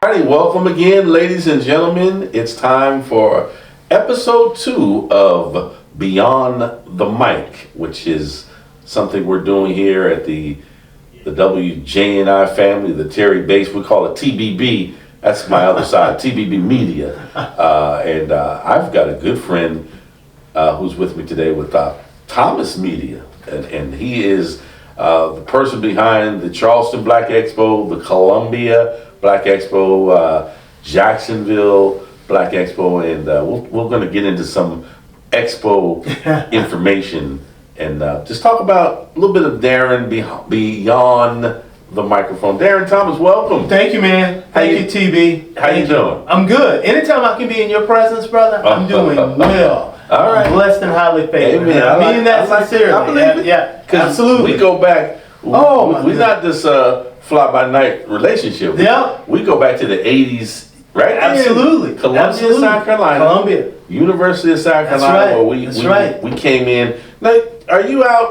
Alrighty, welcome again, ladies and gentlemen. It's time for episode 2 of Beyond the Mic, which is something we're doing here at the WJNI family, the Terry Base. We call it TBB. That's my other side, TBB Media. And I've got a good friend who's with me today with Thomas Media. And he is the person behind the Charleston Black Expo, the Columbia Black Expo, Jacksonville Black Expo, and we're going to get into some Expo information and just talk about a little bit of Darrin beyond the microphone. Darrin Thomas, welcome. Thank you, man. Thank you, TB. How you doing? I'm good. Anytime I can be in your presence, brother, I'm doing well. All right. I'm blessed and highly favored. Amen. I mean that sincerely. I believe it. Yeah, absolutely. We go back. We're not this fly-by-night relationship. Yeah. We go back to the 80s, right? Absolutely. Columbia, South Carolina. Columbia. University of South Carolina. Where we came in. Now,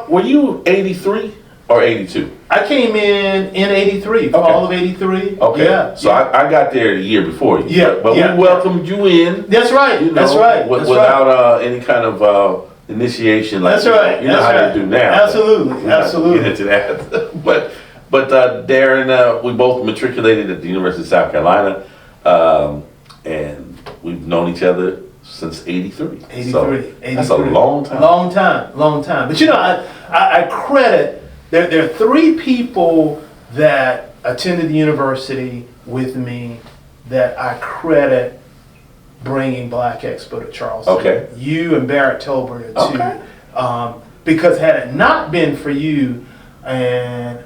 were you 83 or 82? I came in 83, fall of 83. Okay. Yeah. So I got there a year before you. Yeah. But we welcomed you in. That's right. Without any kind of initiation. Like That's right. You know how they do now. Absolutely. Absolutely. Get into that. But Darrin, we both matriculated at the University of South Carolina, and we've known each other since 83. 83. So 83. That's a long time. Long time. But I credit, there are 3 people that attended the university with me that I credit bringing Black Expo to Charleston. Okay. You and Barrett Tolbert are 2. Okay. Because had it not been for you, and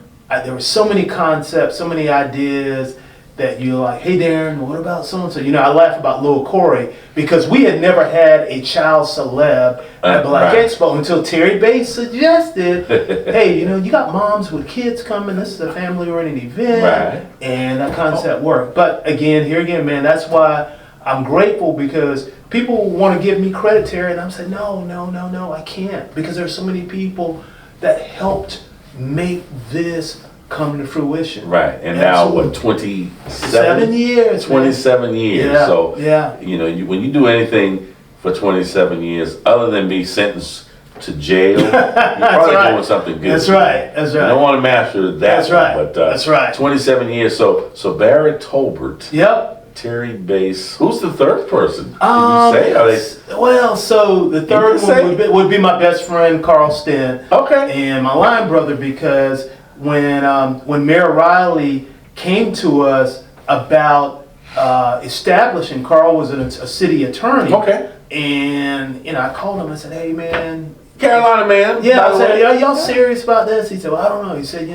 there were so many concepts, so many ideas that you're like, hey Darrin, what about so-and-so? I laugh about Lil Corey because we had never had a child celeb at Black Expo until Terry Bates suggested, hey, you got moms with kids coming, this is a family-oriented event, and that concept worked. But here again, man, that's why I'm grateful because people want to give me credit, Terry, and I'm saying, no, I can't, because there's so many people that helped make this come to fruition. Right. And now, what, 27 years? 27 years. Yeah. So, yeah. When you do anything for 27 years, other than be sentenced to jail, you're probably doing something good. That's right. You don't want to master that. That's right. But, that's right. 27 years. So Barrett Tolbert. Yep. Terry Bass. Who's the third person? Can you say? Well, so the third one would be my best friend Carl Steen. Okay. And my line brother, because when Mayor Riley came to us about establishing, Carl was a city attorney. Okay. And I called him. I said, hey man, Carolina man. Yeah. I said, are y'all serious about this? He said, well, I don't know. He said,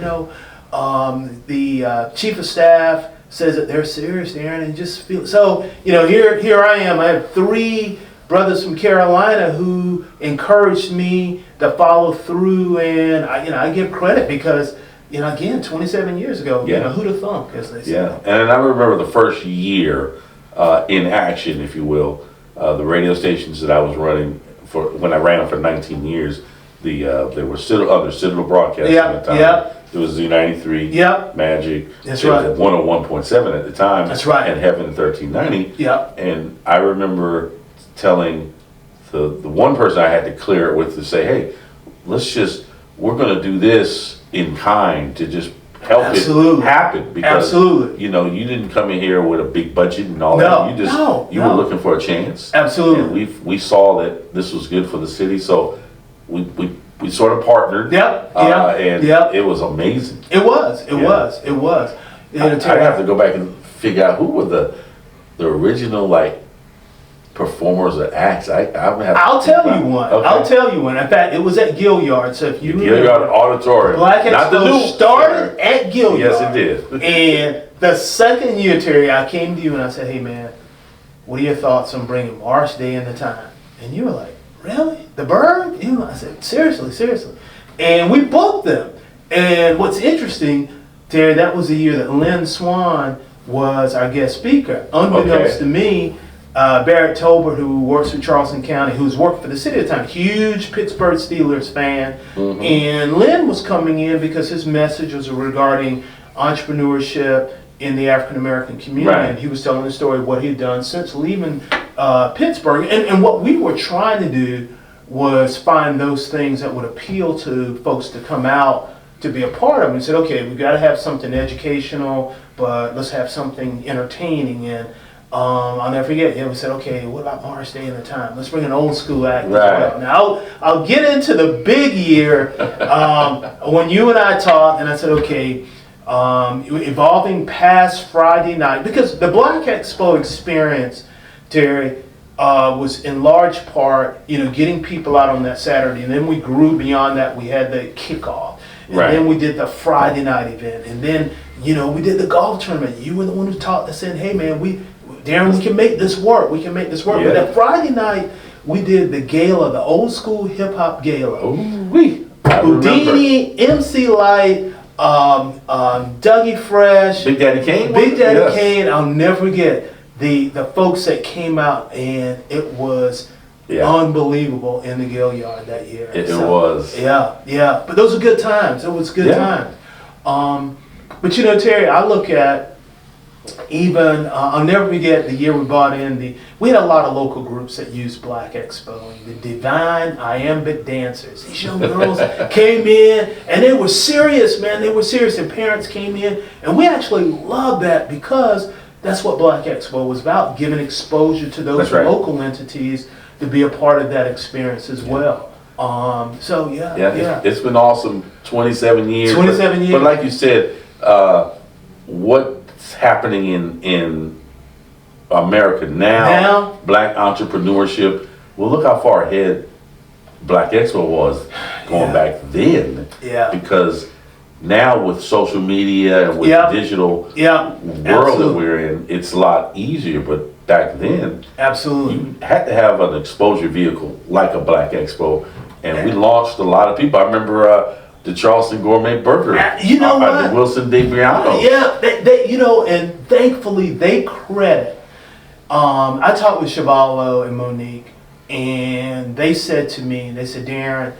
the chief of staff says that they're serious, Darrin, and just feel so. Here I am. I have 3 brothers from Carolina who encouraged me to follow through, and I give credit because again, 27 years ago, who'd have thunk, as they say. Yeah, and I remember the first year in action, if you will, the radio stations that I was running when I ran them for 19 years. There were still other Citadel broadcasts at the time. Yeah. It was the 93, Magic. That's right. 101.7 at the time. That's right. And Heaven 1390. Yeah. And I remember telling the one person I had to clear it with to say, hey, we're going to do this in kind to just help it happen. Because, you didn't come in here with a big budget and all that. You were looking for a chance. Absolutely. And we saw that this was good for the city. So we sort of partnered. And it was amazing. It was. I have to go back and figure out who were the original performers or acts. I'll tell you one. Okay. I'll tell you one. In fact, it was at Gilliard. So if you Gilliard Auditorium. Black Expo started at Gilliard. Yes, it did. And the second year, Terry, I came to you and I said, hey man, what are your thoughts on bringing March Day in the time? And you were like, really? The Berg? I said, seriously. And we booked them. And what's interesting, Terry, that was the year that Lynn Swan was our guest speaker. Unbeknownst to me, Barrett Tolbert, who works for Charleston County, who's worked for the city at the time, huge Pittsburgh Steelers fan. And Lynn was coming in because his message was regarding entrepreneurship in the African American community, Right. and he was telling the story of what he'd done since leaving Pittsburgh. And what we were trying to do was find those things that would appeal to folks to come out to be a part of it. We said, okay, we got to have something educational, but let's have something entertaining. And I'll never forget, we said, okay, what about Mars Day in the Time? Let's bring an old school act as well. Now, I'll get into the big year when you and I talked, and I said, okay, evolving past Friday night, because the Black Expo experience, Terry, was in large part, getting people out on that Saturday, and then we grew beyond that. We had the kickoff, and then we did the Friday night event, and then we did the golf tournament. You were the one who taught us, said, "Hey man, Darrin, we can make this work. We can make this work." Yeah. But that Friday night, we did the gala, the old school hip hop gala. Houdini, MC Light, Dougie Fresh, Big Daddy Kane. Kane. I'll never forget the folks that came out, and it was unbelievable in the Gale Yard that year. It was. Yeah. But those were good times. It was good times. But Terry, I look at even I'll never forget the year we brought in we had a lot of local groups that used Black Expo. The Divine Iambic Dancers. These young girls came in and they were serious, man. They were serious, and parents came in, and we actually loved that because that's what Black Expo was about, giving exposure to those local entities to be a part of that experience as well. It's been awesome. 27 years. 27 years. But like you said, what's happening in America now, Black entrepreneurship. Well, look how far ahead Black Expo was going back then. Yeah. Because now with social media and with the digital world that we're in, it's a lot easier. But back then, you had to have an exposure vehicle like a Black Expo, and we launched a lot of people. I remember the Charleston Gourmet Burger, the Wilson DeBriano. Yeah, they and thankfully they credit. I talked with Chevallo and Monique, and they said to me, Darrin,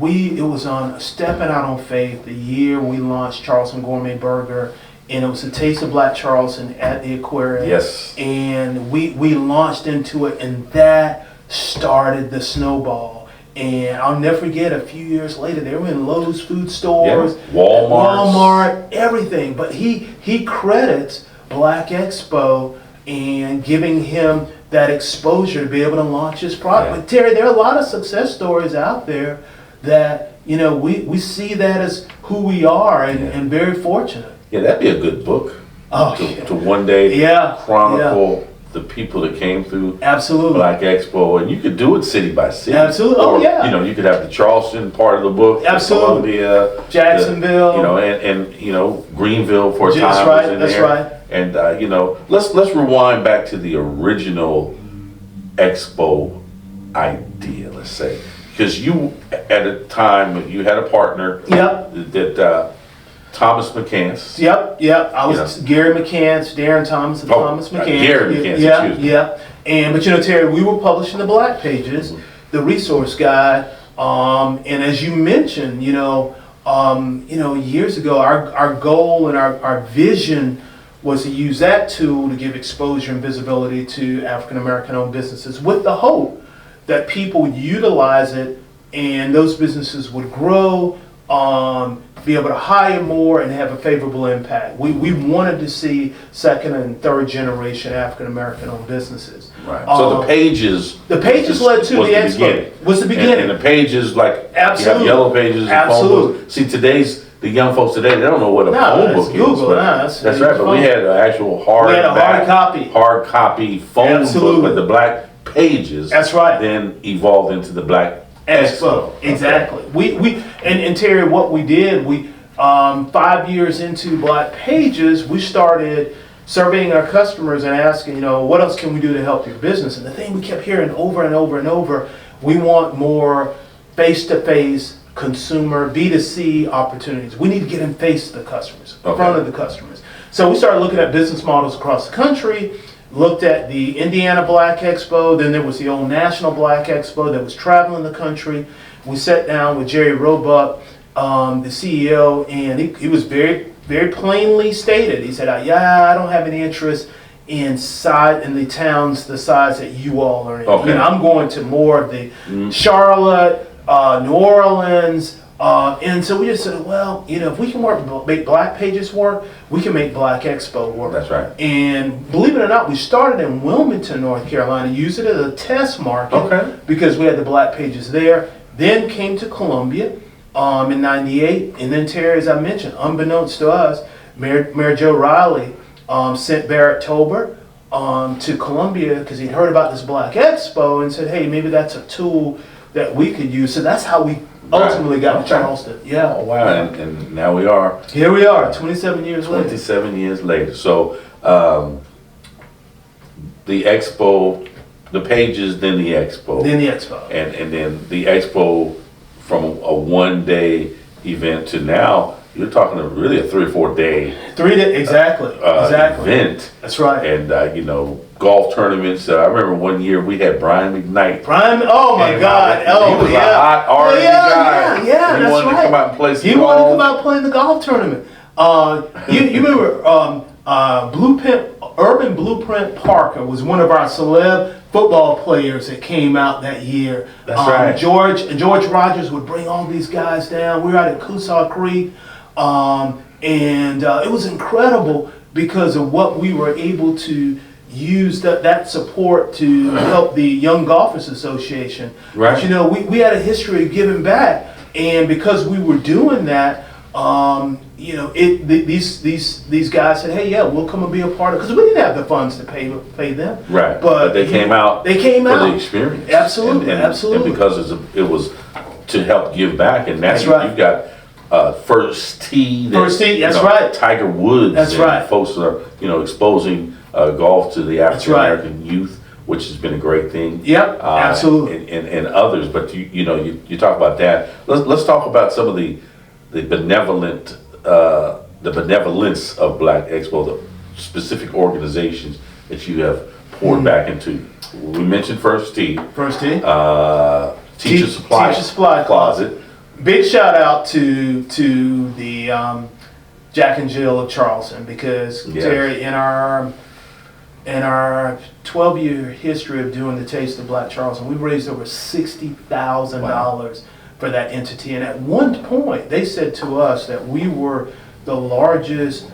it was on Stepping Out on Faith, the year we launched Charleston Gourmet Burger, and it was a Taste of Black Charleston at the Aquarium. Yes. And we launched into it, and that started the snowball. And I'll never forget, a few years later, they were in Lowe's food stores, Walmart, everything. But he credits Black Expo and giving him that exposure to be able to launch his product. But Terry, there are a lot of success stories out there that, we see that as who we are and very fortunate. Yeah, that'd be a good book. To one day chronicle the people that came through Black Expo, and you could do it city by city. Absolutely. Or, you could have the Charleston part of the book, Columbia, Jacksonville, and Greenville for a time. That's right. And let's rewind back to the original Expo idea. Let's say, because you at a time you had a partner that Thomas McCants. Yep. I was Gary McCants, Darrin Thomas, and Thomas McCants. Gary McCants. Excuse me. But Terry, we were publishing the Black Pages, the resource guide, and as you mentioned, years ago, our goal and our vision was to use that tool to give exposure and visibility to African American owned businesses, with the hope that people would utilize it and those businesses would grow, be able to hire more and have a favorable impact. We wanted to see second and third generation African American owned businesses. Right. So the pages led to the Expo. Was the beginning. And the pages, like you have yellow pages and phone books. See, the young folks today, they don't know what a phone book is. That's right. But we had an actual hard copy phone book, but the Black Pages. That's right. Then evolved into the Black Expo. Exactly. We and Terry, what we did, 5 years into Black Pages, we started surveying our customers and asking, what else can we do to help your business? And the thing we kept hearing over and over and over, we want more face-to-face consumer B2C opportunities. We need to get in face to the customers, in front of the customers. So we started looking at business models across the country, looked at the Indiana Black Expo, then there was the old National Black Expo that was traveling the country. We sat down with Jerry Roebuck, the CEO, and he was very very plainly stated. He said, "Yeah, I don't have any interest in the towns the size that you all are in. Okay. I'm going to more of the Charlotte, New Orleans." And so we just said, well, if we can make Black Pages work, we can make Black Expo work. That's right. And believe it or not, we started in Wilmington, North Carolina, used it as a test market because we had the Black Pages there. Then came to Columbia in '98, and then Terry, as I mentioned, unbeknownst to us, Mayor Joe Riley sent Barrett Tolbert to Columbia because he'd heard about this Black Expo and said, hey, maybe that's a tool that we could use. So that's how we ultimately got to Charleston. Yeah. Oh, wow. And now we are. Here we are, 27 years later. 27 years later. So the Expo, the Pages, then the Expo. Then the Expo. And then the Expo from a one-day event to now, you're talking really a 3 or 4 day. 3 days, exactly. Event. That's right. And, golf tournaments. I remember one year we had Brian McKnight. Oh my God. He was a hot R&B guy. Yeah, he wanted to come out and play some golf. He wanted to come out and play in the golf tournament. You remember Urban Blueprint Parker was one of our celeb football players that came out that year. That's right. George Rogers would bring all these guys down. We were out at Coosaw Creek, and it was incredible because of what we were able to use that support to help the Young Golfers Association. Right. But, we had a history of giving back, and because we were doing that, these guys said, hey, yeah, we'll come and be a part of it, because we didn't have the funds to pay them. Right. But they came out. They came for out the experience. Absolutely, absolutely. And because it was to help give back, and now That's right. you've got First Tee. That's right. Tiger Woods. That's and right. Folks are exposing golf to the African American youth, which has been a great thing. Yep, absolutely. And others, but you talk about that. Let's talk about some of the benevolence of Black Expo, the specific organizations that you have poured back into. We mentioned First Tee. Teacher Supply Closet. Big shout out to the Jack and Jill of Charleston, because Terry, in our 12-year history of doing the Taste of Black Charleston, we've raised over $60,000 for that entity. And at one point, they said to us that we were the largest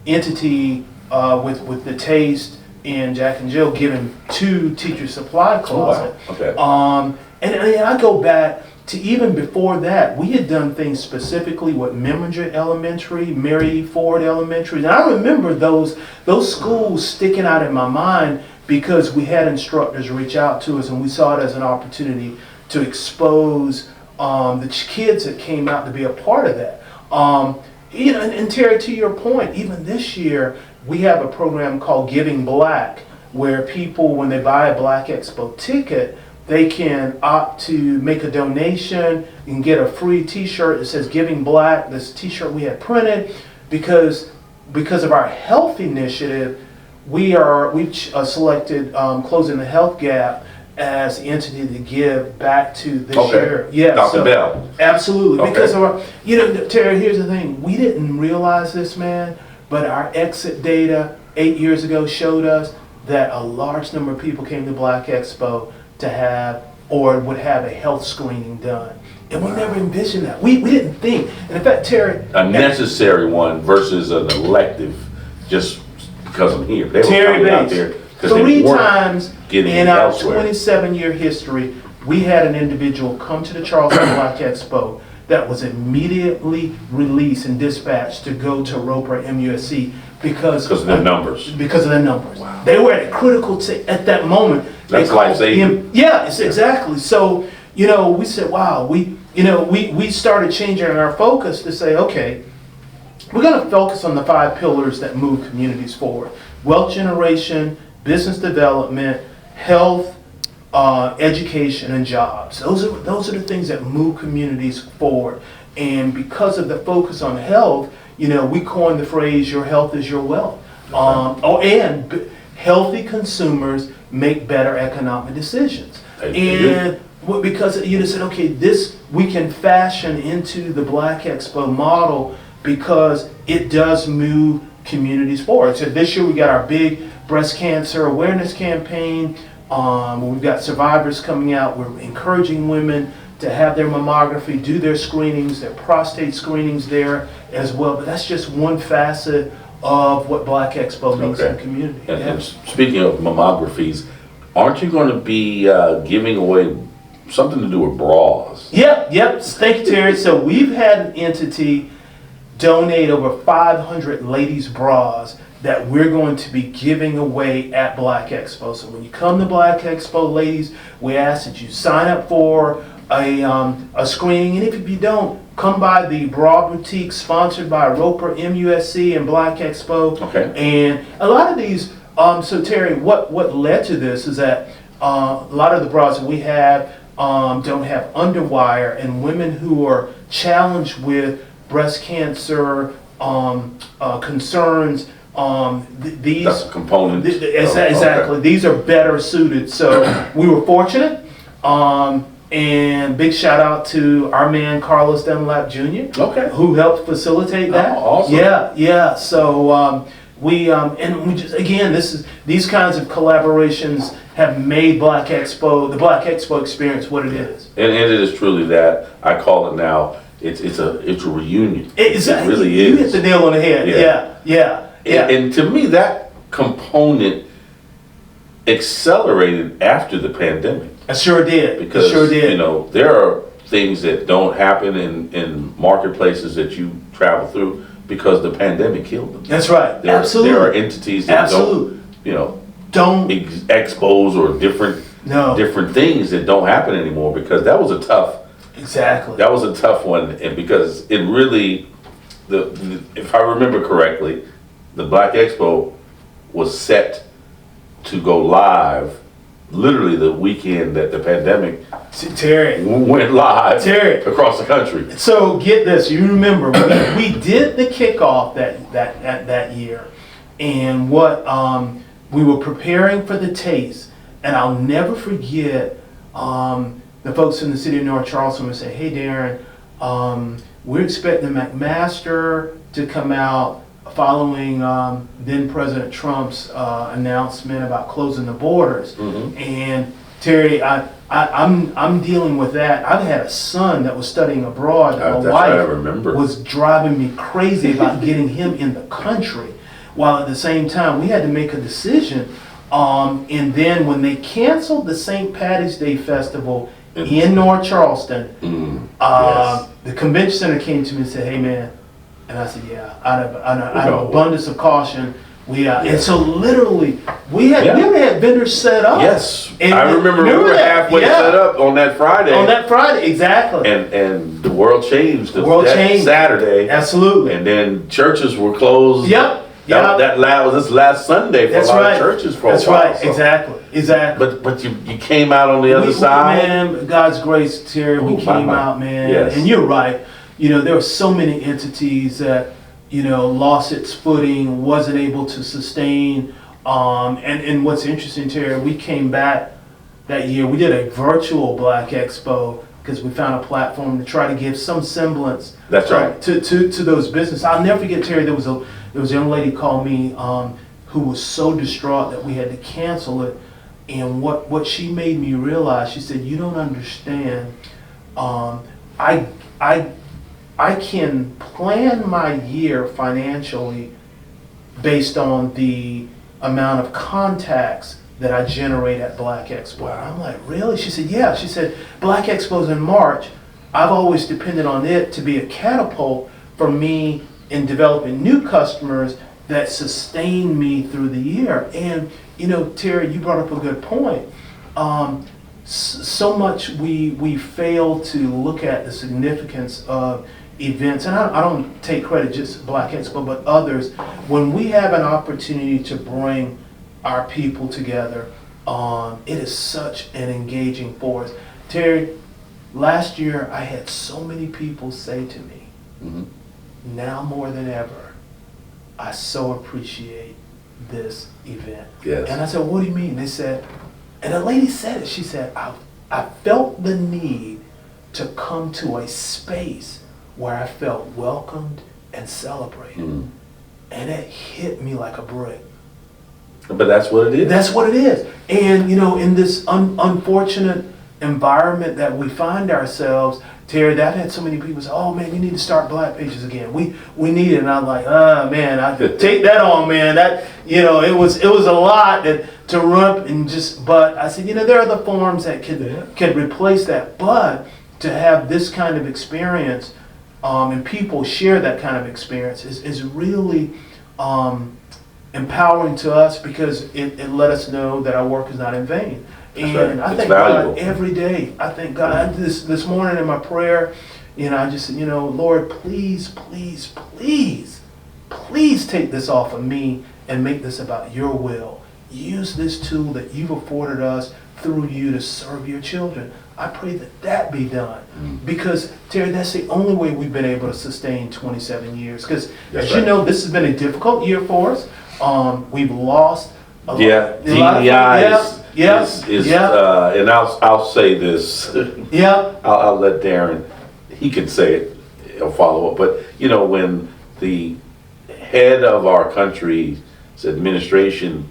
entity with the Taste and Jack and Jill, given to Teacher Supply Closet. Oh, wow. Okay. And I go back to even before that. We had done things specifically with Memringer Elementary, Mary Ford Elementary, and I remember those schools sticking out in my mind because we had instructors reach out to us, and we saw it as an opportunity to expose the kids that came out to be a part of that. And Terry, to your point, even this year we have a program called Giving Black, where people, when they buy a Black Expo ticket, they can opt to make a donation and get a free T-shirt that says Giving Black. This T-shirt we had printed because of our health initiative. We've selected Closing the Health Gap as the entity to give back to this year. Yeah, Dr. Bell. Absolutely. Okay. Because of our, Terry, here's the thing. We didn't realize this, man, but our exit data 8 years ago showed us that a large number of people came to Black Expo to have or would have a health screening done. And we never envisioned that. We didn't think. And in fact, Terry... A necessary one versus an elective, just because I'm here. They were coming out there because they weren't 3 times getting in our elsewhere. 27-year history, we had an individual come to the Charleston Black Expo that was immediately released and dispatched to go to Roper MUSC because of their numbers. Because of their numbers. Wow. They were at a critical at that moment. That's life-saving. Exactly. So, we said, wow, we started changing our focus to say, okay, we're going to focus on the 5 pillars that move communities forward: wealth generation, business development, health, education, and jobs. Those are the things that move communities forward. And because of the focus on health, we coined the phrase "your health is your wealth." And healthy consumers make better economic decisions. And because you said, okay, this we can fashion into the Black Expo model because it does move communities forward. So this year we got our big breast cancer awareness campaign. We've got survivors coming out. We're encouraging women to have their mammography, do their screenings, their prostate screenings there as well. But that's just one facet of what Black Expo means in the community. And speaking of mammographies, aren't you going to be giving away something to do with bras? Yep. Thank you, Terry. So we've had an entity donate over 500 ladies' bras that we're going to be giving away at Black Expo. So when you come to Black Expo, ladies, we ask that you sign up for a screening, and if you don't, come by the Bra Boutique, sponsored by Roper, MUSC, and Black Expo. Okay. And a lot of these, so Terry, what led to this is that a lot of the bras that we have don't have underwire, and women who are challenged with breast cancer concerns, these That's a component. Exactly. Okay. These are better suited. So we were fortunate. And big shout out to our man Carlos Dunlap Jr. Okay. who helped facilitate that. Oh, awesome. Yeah. So we just, again, these kinds of collaborations have made the Black Expo experience what it is. And it is truly that. I call it now. It's a reunion. Exactly. It really You is. hit the nail on the head. Yeah. And to me, that component accelerated after the pandemic. I sure did. Because, sure did. you know, there are things that don't happen in marketplaces that you travel through because the pandemic killed them. That's right. There Absolutely. are entities that don't expos or different things that don't happen anymore, because that was a tough one, and because it really, if I remember correctly, the Black Expo was set to go live literally the weekend that the pandemic went live across the country. So get this, you remember we did the kickoff that year, and what we were preparing for the taste, and I'll never forget the folks in the city of North Charleston would say, "Hey Darrin, we're expecting McMaster to come out following then President Trump's announcement about closing the borders." Mm-hmm. And Terry, I'm dealing with that. I've had a son that was studying abroad. My wife was driving me crazy about getting him in the country, while at the same time we had to make a decision. And then when they canceled the St. Patty's Day Festival in North Charleston, the convention center came to me and said, "Hey man," and I said, "Yeah, out of abundance of caution, and so literally we already had vendors set up. Yes, and I remember we were halfway set up on that Friday. Exactly. And the world changed. Changed Saturday. Absolutely. And then churches were closed. Yep. That was this last Sunday for a lot of churches for a while. That's right. Exactly. But you came out on the other side. Man, God's grace, Terry, we came out, man. Yes. And you're right. You know, there were so many entities that, lost its footing, wasn't able to sustain. And what's interesting, Terry, we came back that year. We did a virtual Black Expo because we found a platform to try to give some semblance to those businesses. I'll never forget, Terry, there was a young lady called me who was so distraught that we had to cancel it. And what she made me realize, she said, "You don't understand. I can plan my year financially based on the amount of contacts that I generate at Black Expo." Wow. I'm like, "Really?" She said, "Yeah." She said, "Black Expo's in March. I've always depended on it to be a catapult for me in developing new customers that sustain me through the year." And, Terry, you brought up a good point. So much we fail to look at the significance of events, and I don't take credit just Black Expo, but others. When we have an opportunity to bring our people together, it is such an engaging force. Terry, last year I had so many people say to me, "Now more than ever, I so appreciate this event." Yes. And I said, "What do you mean?" They said, and a lady said it, she said, I felt the need to come to a space where I felt welcomed and celebrate. Mm. And it hit me like a brick. But that's what it is. That's what it is. And, you know, in this unfortunate environment that we find ourselves, Terry, I've had so many people say, oh man, you need to start Black Pages again. We need it. And I'm like, man, I could take that on, man. That, you know, it was a lot to run up and just, but I said, you know, there are the forms that can replace that. But to have this kind of experience, and people share that kind of experience is really empowering to us, because it let us know that our work is not in vain. And I thank God every day. I thank God. This morning in my prayer, you know, I just said, you know, Lord, please, please, please, please take this off of me and make this about your will. Use this tool that you've afforded us through you to serve your children. I pray that be done. Because, Terry, that's the only way we've been able to sustain 27 years. Because, as you know, this has been a difficult year for us. We've lost a lot. And I'll say this. I'll let Darrin, he can say it, he'll follow up. But, you know, when the head of our country's administration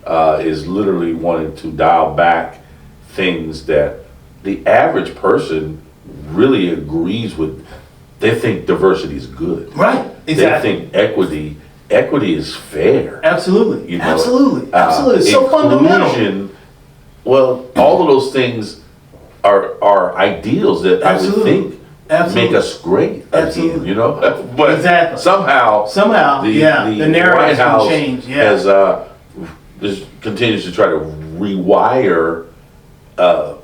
is literally wanting to dial back things that the average person really agrees with, they think diversity is good. Right, exactly. They think equity is fair. Absolutely, you know? absolutely. It's so fundamental. Well, all of those things are ideals that I would think make us great again, you know? But somehow the narrative has changed. Has just continues to try to rewire.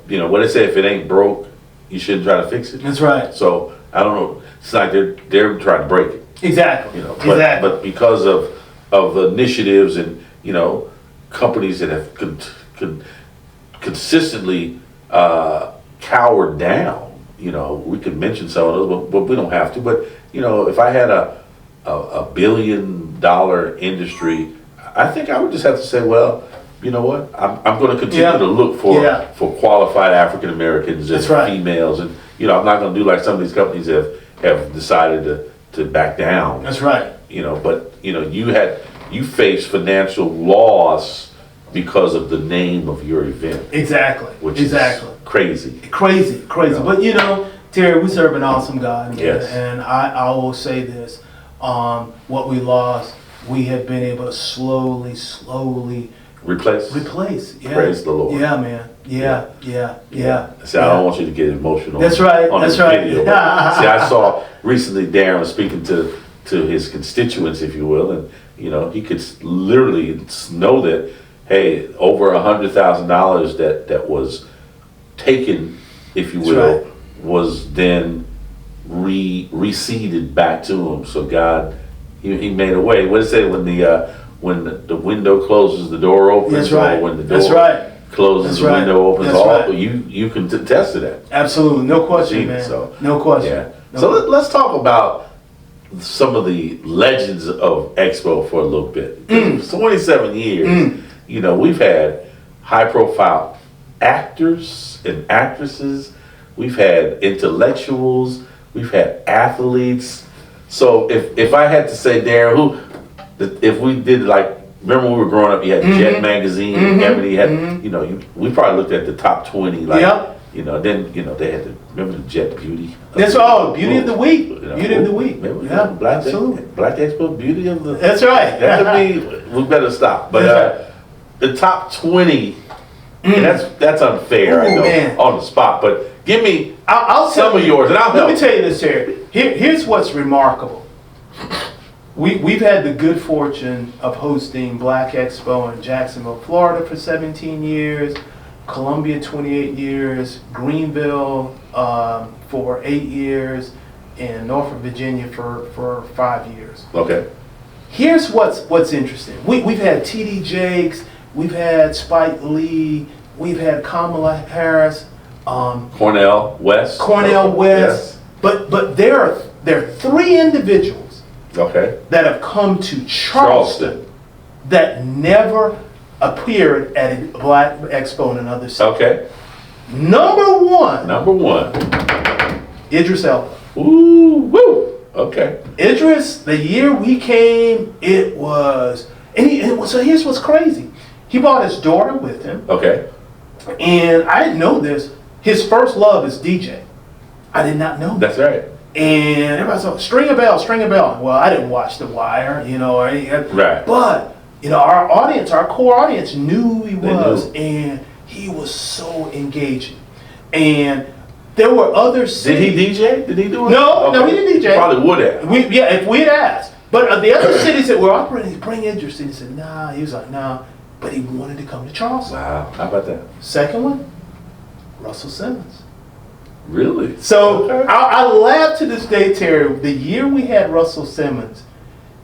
You know what they say: if it ain't broke, you shouldn't try to fix it. That's right. So I don't know. It's like they're trying to break it. Exactly. You know, but because of initiatives and, you know, companies that have consistently cowered down. You know, we could mention some of those, but we don't have to. But, you know, if I had a $1 billion industry, I think I would just have to say, well, you know what? I'm going to continue to look for qualified African Americans and females, and, you know, I'm not going to do like some of these companies have decided to back down. That's right. You know, but, you know, you faced financial loss because of the name of your event. Exactly. Which is crazy. Crazy. You know? But, you know, Terry, we serve an awesome God. Yes. And I will say this, what we lost, we have been able to slowly replace. Yeah. Praise the Lord. Yeah, man. Yeah. See, I don't want you to get emotional. That's right. On That's this right. video. See, I saw recently Darrin was speaking to his constituents, if you will, and, you know, he could literally know that, hey, over $100,000 that was taken, if you will, was then reseeded back to him. So God, he made a way. What did it say when the window closes, the door opens? That's right. Or when the door closes, the window opens. You can attest to that. Absolutely, no question, man. So, no question. Yeah. Let's talk about some of the legends of Expo for a little bit. 27 years. You know, we've had high-profile actors and actresses. We've had intellectuals. We've had athletes. So if I had to say, Darrin, if we did, like, remember when we were growing up, you had Jet magazine, Ebony had, you know, we probably looked at the top 20, like, you know, then, you know, they had remember the Jet Beauty? That's all, Beauty of the Week. You know, Beauty of the Week. Black Expo, Beauty of the... That's right. We better stop. But the top 20, that's unfair, I know, man, on the spot, but give me I'll some of yours, and I'll help. Let me tell you this, Terry. Here's what's remarkable. We've had the good fortune of hosting Black Expo in Jacksonville, Florida for 17 years, Columbia 28 years, Greenville for 8 years, and Norfolk, Virginia for 5 years. Okay. Here's what's interesting. We've had T.D. Jakes, we've had Spike Lee, we've had Kamala Harris, Cornell West. Yes. But there are 3 individuals that have come to Charleston that never appeared at a Black Expo in another city. Okay. Number one. Number one. Idris Elba. Ooh, woo. Okay. Idris, the year we came, it was, so here's what's crazy. He brought his daughter with him, Okay. and I didn't know this. His first love is DJ. I did not know that. That's right. And everybody's like, string a bell, string a bell. Well, I didn't watch The Wire, or anything. Right. But, our audience, our core audience knew who he They was, knew. and he was so engaging. And there were other cities. Did he DJ? Did he do it? No, he didn't DJ. Probably would have. If we'd asked. But the other cities that were operating, bring Idris in. He said, nah. He was like, nah. But he wanted to come to Charleston. Wow. How about that? Second one, Russell Simmons. Really? So Okay. I laugh to this day, Terry. The year we had Russell Simmons,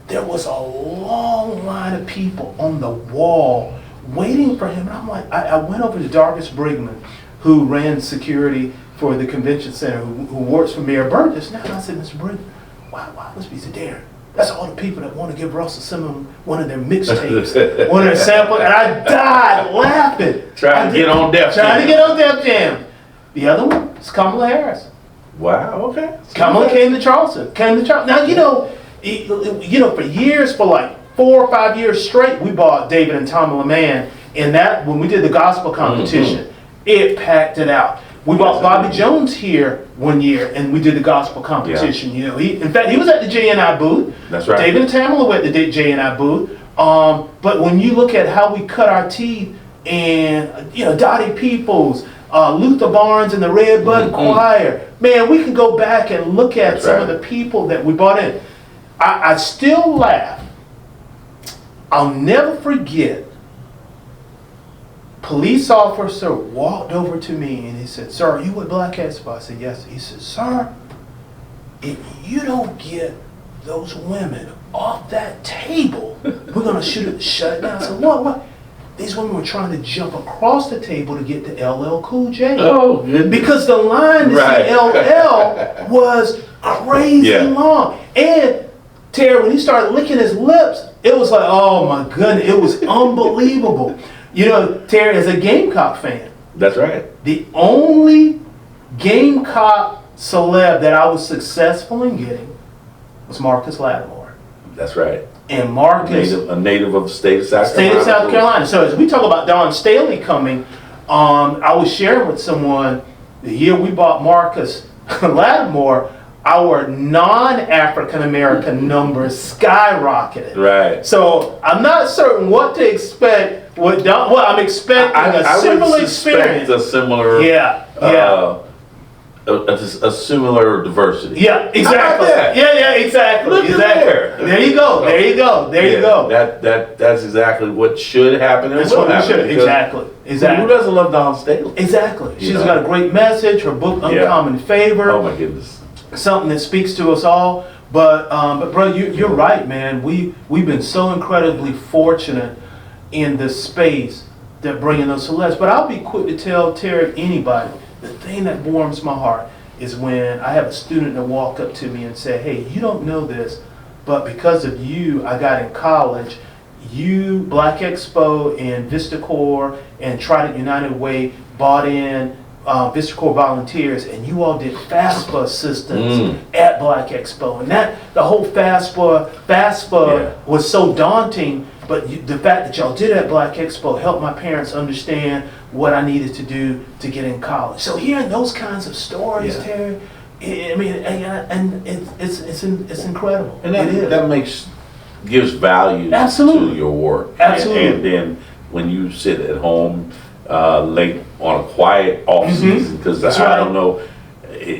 there was a long line of people on the wall waiting for him. And I'm like, I went over to Dargis Brigman, who ran security for the convention center, who works for Mayor Burgess now. And I said, Mr. Brigman, why must be so Darrin? That's all the people that want to give Russell Simmons one of their mixtapes, one of their samples. And I died laughing. Trying to get on Def Jam. Trying to get on Def Jam. The other one is Kamala Harris. Wow. Okay. Kamala came to Charleston. Now, for years, for like 4 or 5 years straight, we bought David and Tom LeMan. And that, when we did the gospel competition, it packed it out. We bought Bobby Jones here one year, and we did the gospel competition. Yeah. In fact, he was at the JNI booth. That's right. David and Tamala were at the JNI booth. But when you look at how we cut our teeth, and Dottie Peoples, Luther Barnes and the Red Bud Choir, man, we can go back and look at some of the people that we brought in. I still laugh. I'll never forget. Police officer walked over to me and he said, "Sir, are you with Black Expo?" I said, "Yes." He said, "Sir, if you don't get those women off that table, we're gonna shut it down." I said, "What? These women were trying to jump across the table to get to LL Cool J." Oh, goodness. Because the line to Right. see LL was crazy long. And Terry, when he started licking his lips, it was like, oh my goodness, it was unbelievable. Terry, as a Gamecock fan, That's right. the only Gamecock celeb that I was successful in getting was Marcus Lattimore. That's right. And Marcus, A native of the state of South Carolina. state of South Carolina. So as we talk about Don Staley coming, I was sharing with someone the year we bought Marcus Lattimore, our non-African American numbers skyrocketed. Right. So I'm not certain what to expect. I'm expecting a similar experience. A similar. Yeah. A similar diversity. Yeah, exactly. How about that? Yeah, exactly. Look at exactly. there. There you go. There you go. That's exactly what should happen and That's will what we happen. should. because Exactly. Who doesn't love Dawn Staley? Exactly. She's You know? got a great message. Her book, Uncommon Favor. Oh my goodness. Something that speaks to us all. But bro, you're right, man. We've been so incredibly fortunate in this space that bringing those celebs. But I'll be quick to tell Terry, anybody, the thing that warms my heart is when I have a student that walk up to me and say, "Hey, you don't know this, but because of you, I got in college. You, Black Expo and VistaCorps and Trident United Way bought in VistaCorps volunteers, and you all did FAFSA assistance at Black Expo." And that the whole FAFSA was so daunting, but the fact that y'all did it at Black Expo helped my parents understand what I needed to do to get in college. So hearing those kinds of stories, Terry, I mean, and it's incredible. And it is. that gives value Absolutely. to your work. Absolutely. And then when you sit at home late on a quiet off season, because That's I right. don't know,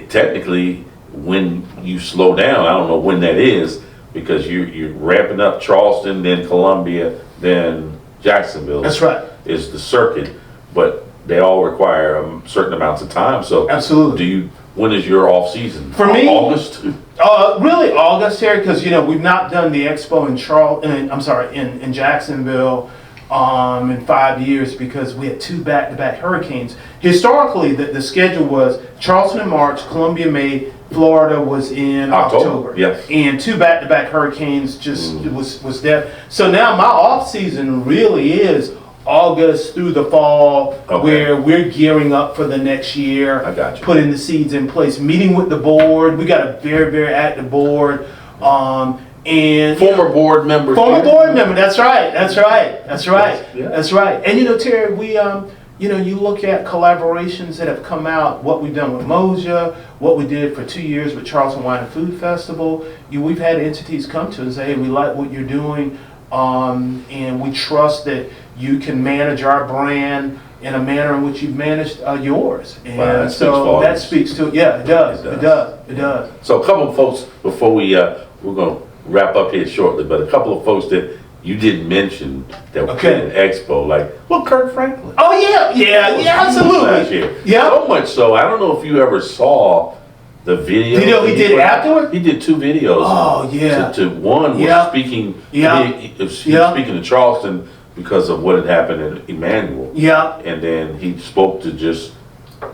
technically when you slow down, I don't know when that is, because you're ramping up Charleston, then Columbia, then Jacksonville. That's right. Is the circuit, but they all require certain amounts of time. So Absolutely. when is your off season? For me, August. Really August, Terry, because we've not done the expo in Jacksonville in 5 years because we had 2 back-to-back hurricanes. Historically, the schedule was Charleston in March, Columbia May, Florida was in October. Yes. And 2 back-to-back hurricanes just was there. So now my off season really is August through the fall, Okay. where we're gearing up for the next year. I got you. Putting the seeds in place, meeting with the board. We got a very, very active board. And Former board member. former board member. That's right. That's right. That's right. Yes, yeah. That's right. And you know, Terry, we you look at collaborations that have come out. What we've done with Moja, what we did for 2 years with Charleston Wine and Food Festival. We've had entities come to us and say, hey, we like what you're doing, and we trust that you can manage our brand in a manner in which you've managed yours. And Wow, that speaks so volumes. that speaks to it. Yeah, it does. It It does. does. It does. So a couple of folks before we're gonna wrap up here shortly, but a couple of folks that you didn't mention that were Okay. in Expo, like Kirk Franklin. Oh yeah, yeah, yeah, Last absolutely. year. Yeah. So much so, I don't know if you ever saw the video. Video he did put out. afterward? He did 2 videos. Oh yeah. To one was Yeah. speaking. Yeah. He was Yeah. speaking to Charleston because of what had happened in Emmanuel. Yeah. And then he spoke to just,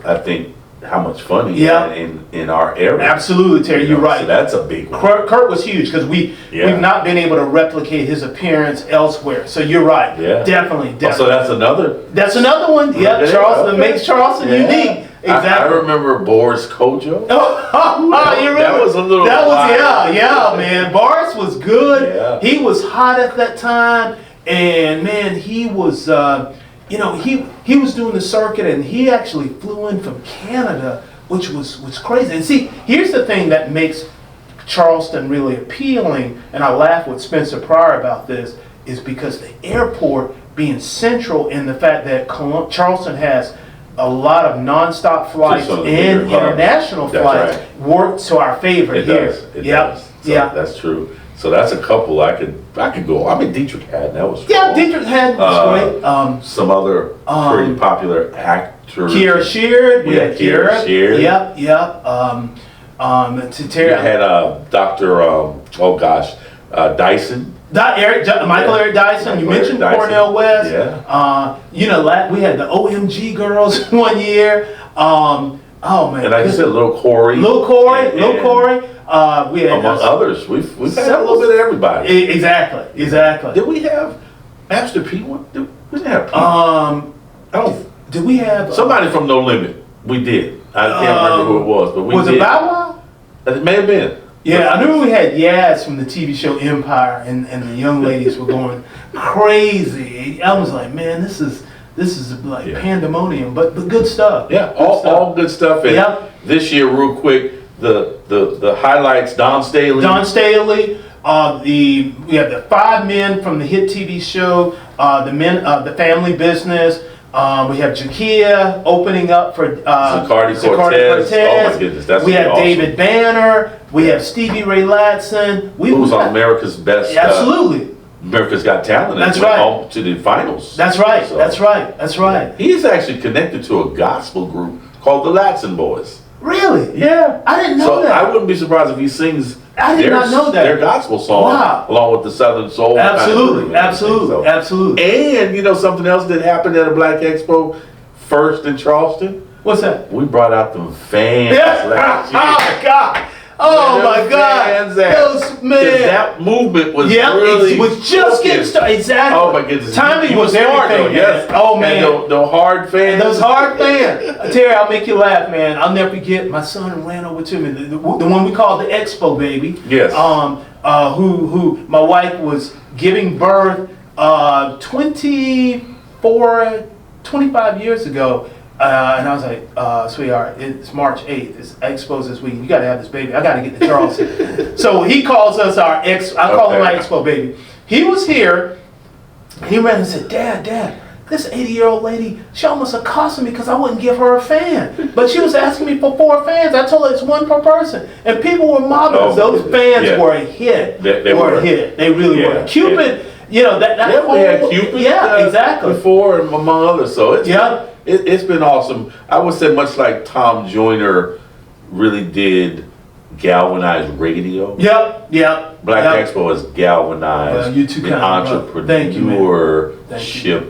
I think, how much fun he Yeah. had in our area. Absolutely, Terry. You You're know, right. So that's a big one. Kurt was huge because we've not been able to replicate his appearance elsewhere. So you're right. Yeah. Definitely. Oh, so that's another. That's another one. Yeah, Yeah, Charleston okay. makes Charleston Yeah. unique. I Exactly. remember Boris Kojo. Oh, you remember? That was a little That was high. yeah, man. Boris was good. Yeah. He was hot at that time, and man, he was. He was doing the circuit, and he actually flew in from Canada, which was crazy. And see, here's the thing that makes Charleston really appealing, and I laugh with Spencer Pryor about this, is because the airport being central in the fact that Charleston has a lot of nonstop flights Just on the and bigger hub. international That's flights right. work to our favor It here. does. It Yep. does. So Yeah. that's true. So that's a couple I could go. I mean, Dietrich Haddon, that was Yeah, cool. Dietrich Haddon was great. Some other pretty popular actors. Kiera Sheard, we Yeah, had Kiera Kiera. Sheard. Yep, yep. To You Terry, had Dr. Dyson. Michael Eric Dyson. You Michael mentioned Eric Dyson. Cornell West. Yeah. We had the OMG girls one year. Oh man. And like you said, Lil Corey. Lil Corey. And We had among others. We've had a several- little bit of everybody. Exactly. Did we have Master P one? We didn't have P. Um, I don't. did we have Somebody from No Limit. We did. I can't remember who it was, but we was did. it Bow Wow? It may have been. Yeah, I knew we had Yaz from the TV show Empire, and the young ladies were going crazy. I was like, man, this is like Yeah. pandemonium, but good stuff. Yeah, Good stuff. all good stuff. And Yep. this year, real quick, the highlights. Don Staley. Don Staley. We have the 5 men from the hit TV show, the men of the Family Business. We have Jakia opening up for Zacardi Cortez. Oh my goodness, that's we have awesome. David Banner. We have Stevie Ray Latson. Who was on America's Best? Absolutely. America's Got Talent. And That's went right. on to the finals. That's right. So- That's right. That's right. He is actually connected to a gospel group called the Latson Boys. Really? Yeah. I didn't know So that. I wouldn't be surprised if he sings I did not know that. their gospel song Wow. along with the Southern Soul. kind of Absolutely. groove and everything. Absolutely. So- Absolutely. And you know something else that happened at a Black Expo first in Charleston? What's that? We brought out them fans last year. Oh God. Oh Them my God. fans out. Those 'Cause man. that movement was Yeah, really it was just getting focused. started. Exactly. Oh my goodness. Timing You was were smart, everything. though, yes. Oh man. And the hard fans. And those hard fans. Terry, I'll make you laugh, man. I'll never forget. My son ran over to me. The one we call the Expo baby. Yes. Who my wife was giving birth 25 years ago. And I was like, sweetheart, it's March 8th. It's Expo's this week. You got to have this baby. I got to get to Charleston. So he calls us our I call him my Expo baby. He was here. He ran and said, Dad, this 80-year-old lady, she almost accosted me because I wouldn't give her a fan. But she was asking me for 4 fans. I told her it's 1 per person. And people were mobbing us. Those fans Yeah. were a hit. They were a hit. They really Yeah. were. Cupid, you know, that Yeah, we had Cupid. exactly. Before, and among others. So it's Yeah. it's been awesome. I would say much like Tom Joyner really did galvanize radio. Yep. Black Yep. Expo has galvanized Well, you too an kind, brother. Thank you, man. entrepreneurship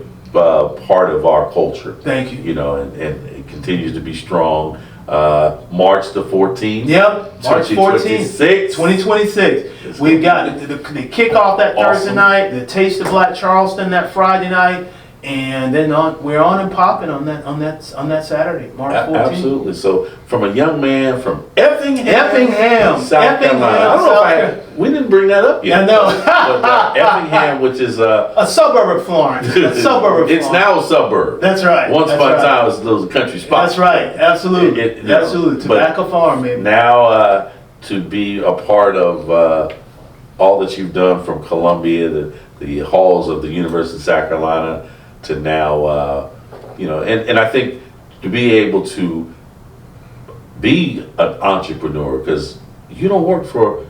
part of our culture. Thank you. You know, and it continues to be strong. March the 14th. Yep, March 14th, 2026. We've got the kickoff that Thursday Awesome. night, the Taste of Black Charleston that Friday night, And then we're on and popping on that Saturday, March 14th. Absolutely. So from a young man from Effingham, South Carolina. I don't know if we didn't bring that up yet. I know. But Effingham, which is a suburb of Florence. A suburb of it's Florence. now a suburb. That's right. Once That's upon a right. time, it was a little country spot. That's right. Absolutely. Absolutely. Tobacco farm, baby. Now to be a part of all that you've done from Columbia, the halls of the University of South Carolina, to now, and I think to be able to be an entrepreneur, because you work for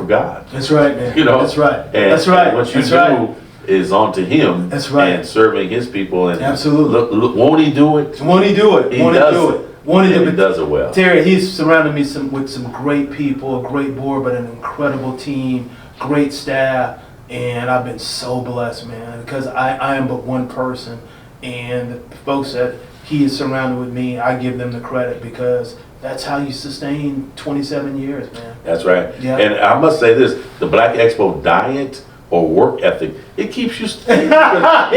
God. That's right, man. That's right. And That's right. what you That's do right. is onto Him. That's right. And serving His people. And absolutely. Look, won't He do it? Won't He do it? He Won't does He do it? Won't He do it? He does it well. Terry, He's surrounded me with some great people, a great board, but an incredible team, great staff. And I've been so blessed, man, because I am but one person. And the folks that He is surrounded with me, I give them the credit, because that's how you sustain 27 years, man. That's right. Yeah. And I must say this, the Black Expo diet or work ethic, it keeps you same size.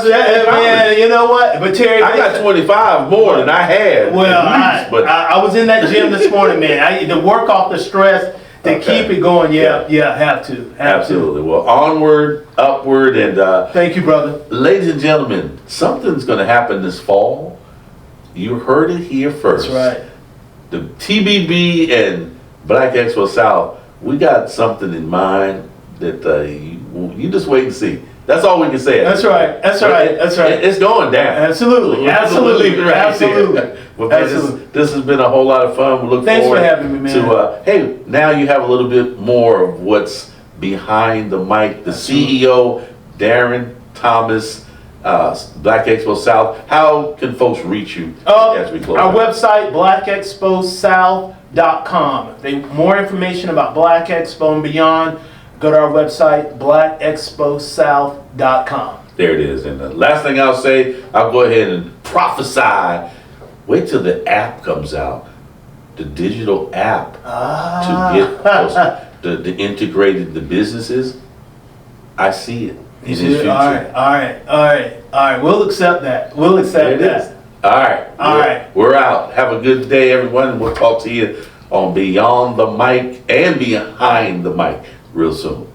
Man, you know what? But Terry, I got 25 more than I had. Well, at least, I was in that gym this morning, man. I to work off the stress to keep it going. Yeah, have to. Absolutely. Well, onward, upward, and thank you, brother. Ladies and gentlemen, something's going to happen this fall. You heard it here first. That's right. The TBB and Black Expo South, we got something in mind that you just wait and see. That's all we can say. That's right. That's right. That's right. It's going down. Absolutely. Absolutely. Absolutely. Well, man, Absolutely. This has been a whole lot of fun. We look Thanks forward for having me, man. to now you have a little bit more of what's behind the mic. The CEO, Darrin Thomas, Black Expo South. How can folks reach you as we close? Our website, blackexposouth.com. If they want more information about Black Expo and beyond, go to our website, blackexposouth.com. There it is. And the last thing I'll say, I'll go ahead and prophesy. Wait till the app comes out, the digital app to get the integrated the businesses. I see it in his future. All right. We'll accept that. We'll accept that. All right. We're out. Have a good day, everyone. And we'll talk to you on Beyond the Mic and Behind the Mic real soon.